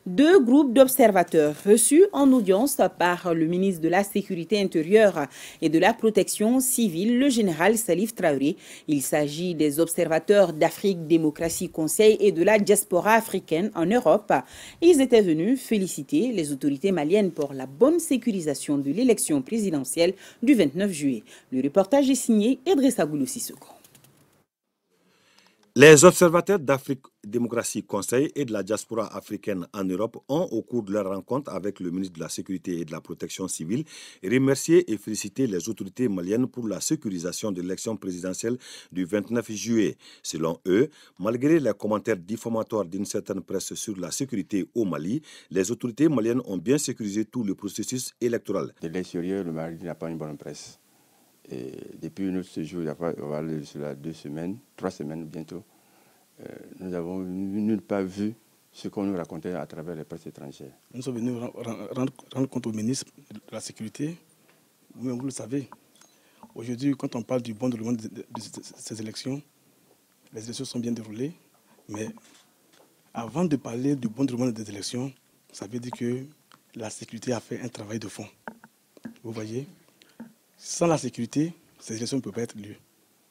Deux groupes d'observateurs reçus en audience par le ministre de la Sécurité intérieure et de la Protection civile, le général Salif Traoré. Il s'agit des observateurs d'Afrique Démocratie Conseil et de la diaspora africaine en Europe. Ils étaient venus féliciter les autorités maliennes pour la bonne sécurisation de l'élection présidentielle du 29 juillet. Le reportage est signé Idrissa Goulou Sissoko. Les observateurs d'Afrique Démocratie Conseil et de la diaspora africaine en Europe ont, au cours de leur rencontre avec le ministre de la Sécurité et de la Protection civile, remercié et félicité les autorités maliennes pour la sécurisation de l'élection présidentielle du 29 juillet. Selon eux, malgré les commentaires diffamatoires d'une certaine presse sur la sécurité au Mali, les autorités maliennes ont bien sécurisé tout le processus électoral. De l'extérieur, le Mali n'a pas une bonne presse. Et depuis notre séjour, on va aller sur 2 semaines, 3 semaines bientôt, nous n'avons nulle part vu ce qu'on nous racontait à travers les presses étrangères. Nous sommes venus rendre compte au ministre de la Sécurité. Vous le savez, aujourd'hui, quand on parle du bon déroulement de ces élections, les élections sont bien déroulées, mais avant de parler du bon déroulement des élections, ça veut dire que la sécurité a fait un travail de fond. Vous voyez ? Sans la sécurité, ces élections ne peuvent pas être lieu.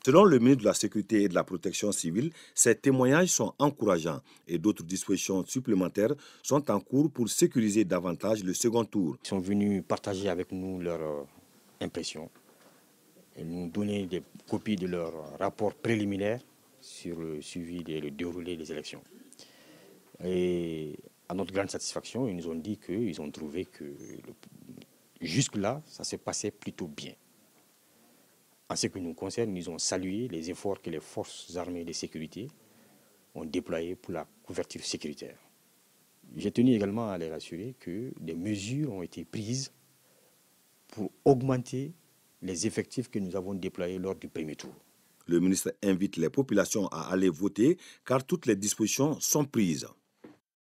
Selon le ministre de la Sécurité et de la Protection civile, ces témoignages sont encourageants et d'autres dispositions supplémentaires sont en cours pour sécuriser davantage le second tour. Ils sont venus partager avec nous leurs impressions et nous donner des copies de leurs rapports préliminaires sur le suivi et le déroulé des élections. Et à notre grande satisfaction, ils nous ont dit qu'ils ont trouvé que jusque-là, ça s'est passé plutôt bien. En ce qui nous concerne, nous avons salué les efforts que les forces armées de sécurité ont déployés pour la couverture sécuritaire. J'ai tenu également à les rassurer que des mesures ont été prises pour augmenter les effectifs que nous avons déployés lors du premier tour. Le ministre invite les populations à aller voter car toutes les dispositions sont prises.